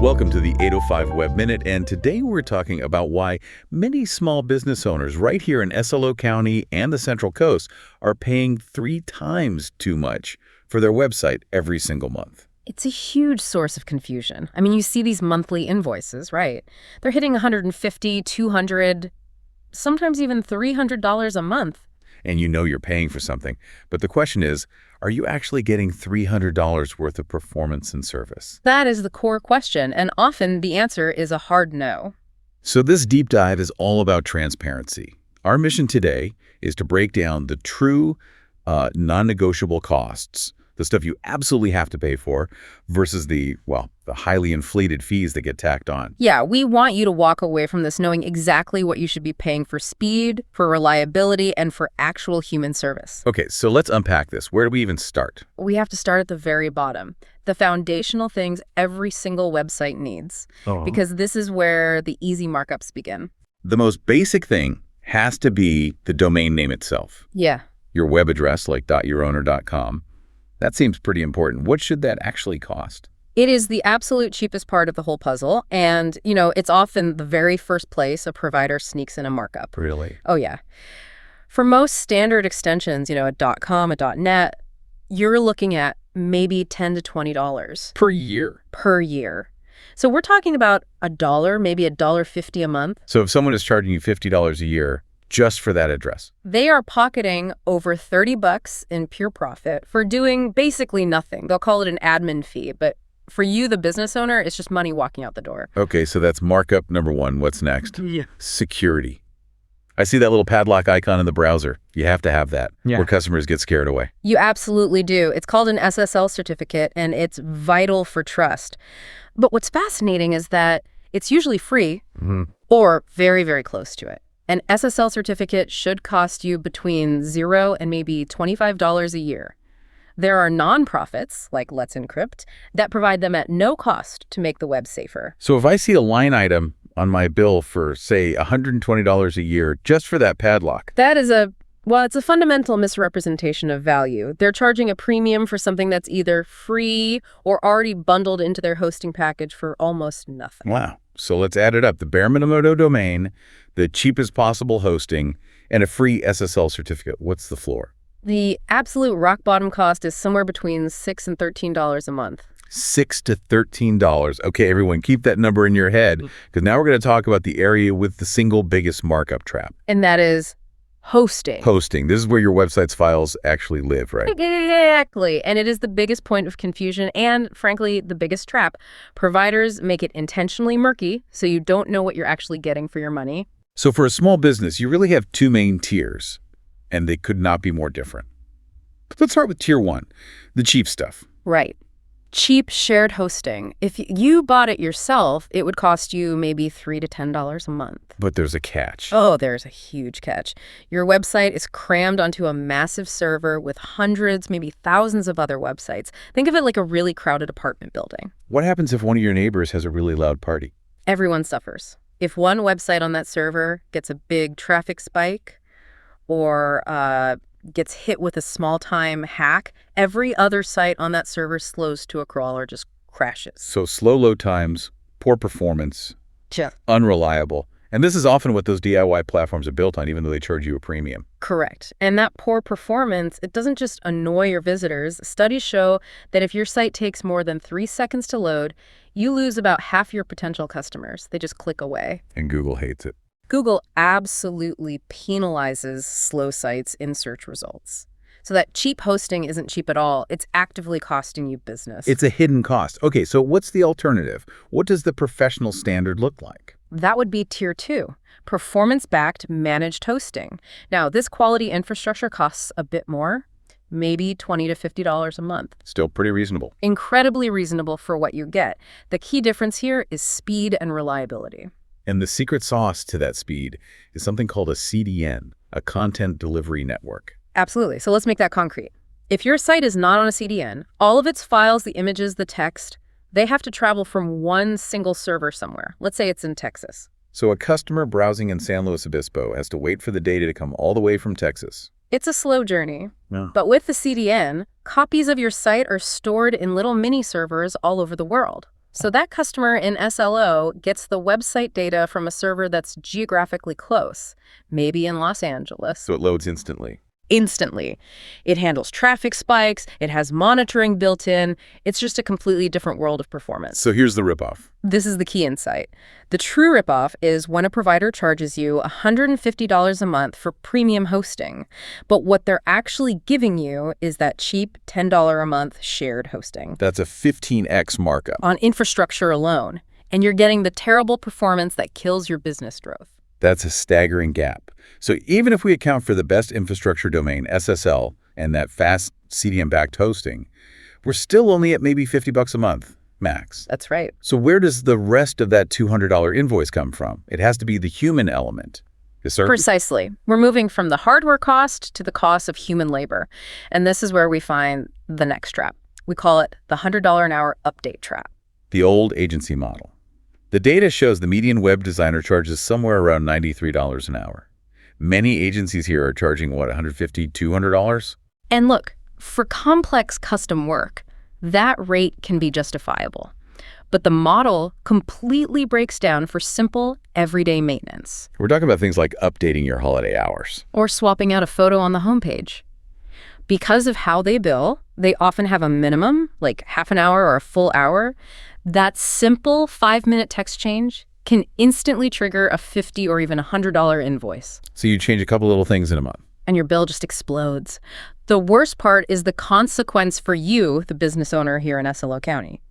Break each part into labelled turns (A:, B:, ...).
A: Welcome to the 805 Web Minute, and today we're talking about why many small business owners right here in SLO County and the Central Coast are paying 3 times too much for their website every single month.
B: It's a huge source of confusion. I mean, you see these monthly invoices, right? They're hitting $150, $200, sometimes even $300 a month.
A: And you know you're paying for something, but the question is, are you actually getting $300 worth of performance and service?
B: That is the core question, and often the answer is a hard no.
A: So this deep dive is all about transparency. Our mission today is to break down the true non-negotiable costs, the stuff you absolutely have to pay for, versus the highly inflated fees that get tacked on.
B: Yeah, we want you to walk away from this knowing exactly what you should be paying for speed, for reliability, and for actual human service.
A: Okay, so let's unpack this. Where do we even start?
B: We have to start at the very bottom, the foundational things every single website needs, because this is where the easy markups begin.
A: The most basic thing has to be the domain name itself.
B: Yeah.
A: Your web address, like .yourowner.com. That seems pretty important. What should that actually cost?
B: It is the absolute cheapest part of the whole puzzle, and, it's often the very first place a provider sneaks in a markup.
A: Really?
B: Oh, yeah. For most standard extensions, a .com, a .net, you're looking at maybe $10 to $20.
A: Per year?
B: Per year. So we're talking about $1, maybe $1.50 a month.
A: So if someone is charging you $50 a year just for that address,
B: they are pocketing over $30 in pure profit for doing basically nothing. They'll call it an admin fee, but for you, the business owner, it's just money walking out the door.
A: Okay, so that's markup number 1. What's next?
C: Yeah.
A: Security. I see that little padlock icon in the browser. You have to have that, or customers get scared away.
B: You absolutely do. It's called an SSL certificate, and it's vital for trust. But what's fascinating is that it's usually free or very, very close to it. An SSL certificate should cost you between $0 and maybe $25 a year. There are nonprofits, like Let's Encrypt, that provide them at no cost to make the web safer.
A: So if I see a line item on my bill for, say, $120 a year just for that padlock,
B: that is it's a fundamental misrepresentation of value. They're charging a premium for something that's either free or already bundled into their hosting package for almost nothing.
A: Wow. So let's add it up. The bare minimum domain, the cheapest possible hosting, and a free SSL certificate. What's the floor?
B: The absolute rock bottom cost is somewhere between $6 and $13 a month.
A: $6 to $13. Okay, everyone, keep that number in your head, because now we're going to talk about the area with the single biggest markup trap.
B: And that is hosting.
A: Hosting. This is where your website's files actually live, right?
B: Exactly. And it is the biggest point of confusion and, frankly, the biggest trap. Providers make it intentionally murky, so you don't know what you're actually getting for your money.
A: So for a small business, you really have 2 main tiers, and they could not be more different. Let's start with tier 1, the cheap stuff.
B: Right. Cheap shared hosting. If you bought it yourself, it would cost you maybe $3 to $10 a month.
A: But there's a catch.
B: Oh, there's a huge catch. Your website is crammed onto a massive server with hundreds, maybe thousands of other websites. Think of it like a really crowded apartment building.
A: What happens if one of your neighbors has a really loud party?
B: Everyone suffers. If one website on that server gets a big traffic spike or gets hit with a small-time hack, every other site on that server slows to a crawl or just crashes.
A: So slow load times, poor performance, unreliable. And this is often what those DIY platforms are built on, even though they charge you a premium.
B: Correct. And that poor performance, it doesn't just annoy your visitors. Studies show that if your site takes more than 3 seconds to load, you lose about half your potential customers. They just click away.
A: And Google hates it.
B: Google absolutely penalizes slow sites in search results. So that cheap hosting isn't cheap at all. It's actively costing you business.
A: It's a hidden cost. Okay, so what's the alternative? What does the professional standard look like?
B: That would be tier 2, performance-backed managed hosting. Now, this quality infrastructure costs a bit more, maybe $20 to $50 a month.
A: Still pretty reasonable.
B: Incredibly reasonable for what you get. The key difference here is speed and reliability.
A: And the secret sauce to that speed is something called a CDN, a content delivery network.
B: Absolutely. So let's make that concrete. If your site is not on a CDN, all of its files, the images, the text, they have to travel from one single server somewhere. Let's say it's in Texas.
A: So a customer browsing in San Luis Obispo has to wait for the data to come all the way from Texas.
B: It's a slow journey.
A: Yeah.
B: But with the CDN, copies of your site are stored in little mini servers all over the world. So that customer in SLO gets the website data from a server that's geographically close, maybe in Los Angeles.
A: So it loads instantly.
B: Instantly. It handles traffic spikes, it has monitoring built in. It's just a completely different world of performance.
A: So here's the ripoff.
B: This is the key insight. The true ripoff is when a provider charges you $150 a month for premium hosting, but what they're actually giving you is that cheap $10 a month shared hosting.
A: That's a 15x markup.
B: On infrastructure alone, and you're getting the terrible performance that kills your business growth.
A: That's a staggering gap. So even if we account for the best infrastructure domain, SSL, and that fast CDN-backed hosting, we're still only at maybe $50 a month, max.
B: That's right.
A: So where does the rest of that $200 invoice come from? It has to be the human element. Yes, sir?
B: Precisely. We're moving from the hardware cost to the cost of human labor. And this is where we find the next trap. We call it the $100 an hour update trap.
A: The old agency model. The data shows the median web designer charges somewhere around $93 an hour. Many agencies here are charging, what, $150, $200?
B: And look, for complex custom work, that rate can be justifiable. But the model completely breaks down for simple, everyday maintenance.
A: We're talking about things like updating your holiday hours.
B: Or swapping out a photo on the homepage. Because of how they bill, they often have a minimum, like half an hour or a full hour. That simple 5-minute text change can instantly trigger a $50 or even $100 invoice.
A: So you change a couple little things in a month.
B: And your bill just explodes. The worst part is the consequence for you, the business owner here in SLO County.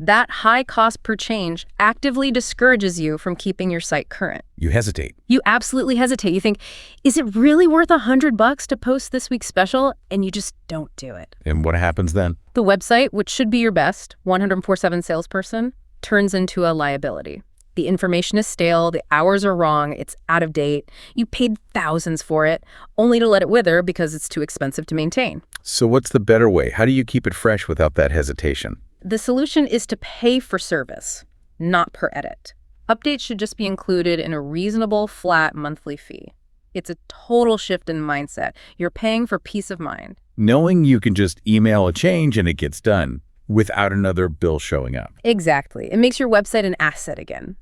B: That high cost per change actively discourages you from keeping your site current.
A: You hesitate.
B: You absolutely hesitate. You think, is it really worth $100 to post this week's special? And you just don't do it.
A: And what happens then?
B: The website, which should be your best 104/7 salesperson, turns into a liability. The information is stale, the hours are wrong, it's out of date. You paid thousands for it, only to let it wither because it's too expensive to maintain.
A: So what's the better way? How do you keep it fresh without that hesitation?
B: The solution is to pay for service, not per edit. Updates should just be included in a reasonable, flat monthly fee. It's a total shift in mindset. You're paying for peace of mind.
A: Knowing you can just email a change and it gets done without another bill showing up.
B: Exactly. It makes your website an asset again.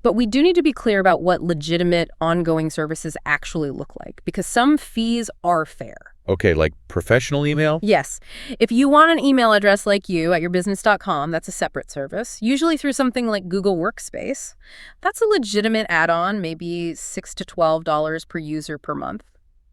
B: But we do need to be clear about what legitimate ongoing services actually look like, because some fees are fair.
A: Okay, like professional email?
B: Yes. If you want an email address like you at yourbusiness.com, that's a separate service, usually through something like Google Workspace. That's a legitimate add-on, maybe $6 to $12 per user per month.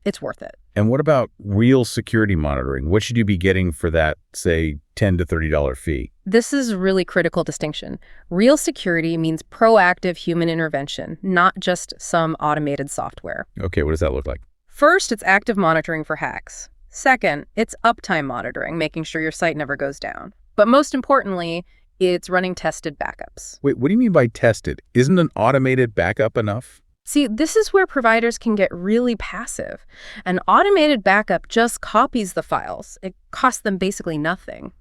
B: It's worth it.
A: And what about real security monitoring? What should you be getting for that, say, $10 to $30 fee?
B: This is a really critical distinction. Real security means proactive human intervention, not just some automated software.
A: Okay, what does that look like?
B: First, it's active monitoring for hacks. Second, it's uptime monitoring, making sure your site never goes down. But most importantly, it's running tested backups.
A: Wait, what do you mean by tested? Isn't an automated backup enough?
B: See, this is where providers can get really passive. An automated backup just copies the files. It costs them basically nothing.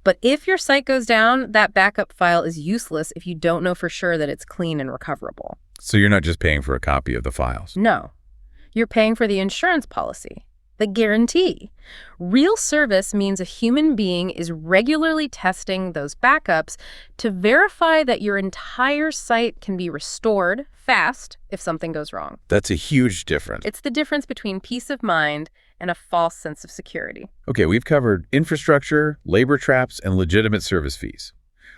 B: But if your site goes down, that backup file is useless if you don't know for sure that it's clean and recoverable.
A: So you're not just paying for a copy of the files?
B: No. You're paying for the insurance policy, the guarantee. Real service means a human being is regularly testing those backups to verify that your entire site can be restored fast if something goes wrong.
A: That's a huge difference.
B: It's the difference between peace of mind and a false sense of security.
A: Okay, we've covered infrastructure, labor traps, and legitimate service fees.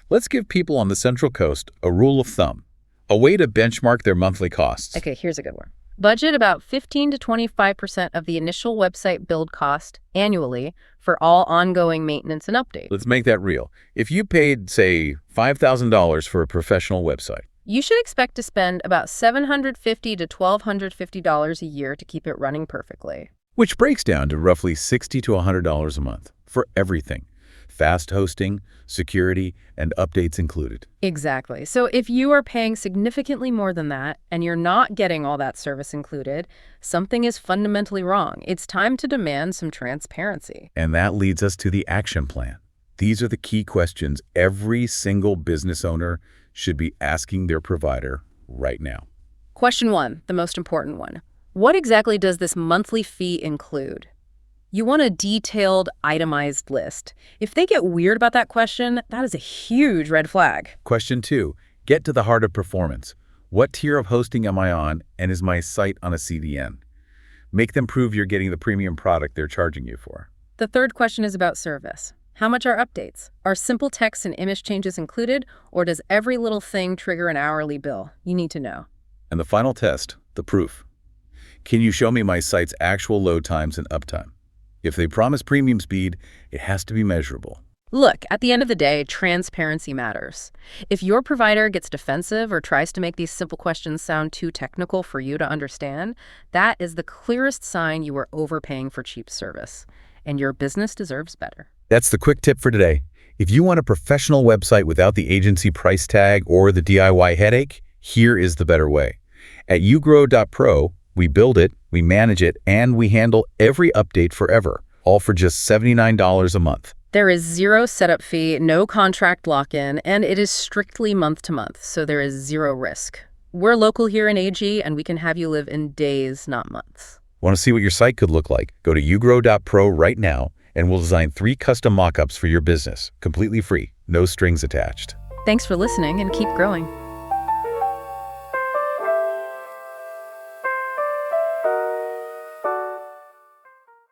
A: Let's give people on the Central Coast a rule of thumb, a way to benchmark their monthly costs.
B: Okay, here's a good one. Budget about 15 to 25% of the initial website build cost annually for all ongoing maintenance and updates.
A: Let's make that real. If you paid, say, $5,000 for a professional website,
B: you should expect to spend about $750 to $1,250 a year to keep it running perfectly.
A: which breaks down to roughly $60 to $100 a month for everything. Fast hosting, security, and updates included.
B: Exactly. So if you are paying significantly more than that and you're not getting all that service included, something is fundamentally wrong. It's time to demand some transparency.
A: And that leads us to the action plan. These are the key questions every single business owner should be asking their provider right now.
B: Question 1, the most important one. What exactly does this monthly fee include? You want a detailed, itemized list. If they get weird about that question, that is a huge red flag.
A: Question 2. Get to the heart of performance. What tier of hosting am I on, and is my site on a CDN? Make them prove you're getting the premium product they're charging you for.
B: The third question is about service. How much are updates? Are simple text and image changes included, or does every little thing trigger an hourly bill? You need to know.
A: And the final test, the proof. Can you show me my site's actual load times and uptime? If they promise premium speed, it has to be measurable.
B: Look, at the end of the day, transparency matters. If your provider gets defensive or tries to make these simple questions sound too technical for you to understand, that is the clearest sign you are overpaying for cheap service. And your business deserves better.
A: That's the quick tip for today. If you want a professional website without the agency price tag or the DIY headache, here is the better way. At ugrow.pro, we build it, we manage it, and we handle every update forever, all for just $79 a month.
B: There is zero setup fee, no contract lock-in, and it is strictly month-to-month, so there is zero risk. We're local here in AG, and we can have you live in days, not months.
A: Want to see what your site could look like? Go to ugrow.pro right now, and we'll design 3 custom mockups for your business, completely free, no strings attached.
B: Thanks for listening, and keep growing.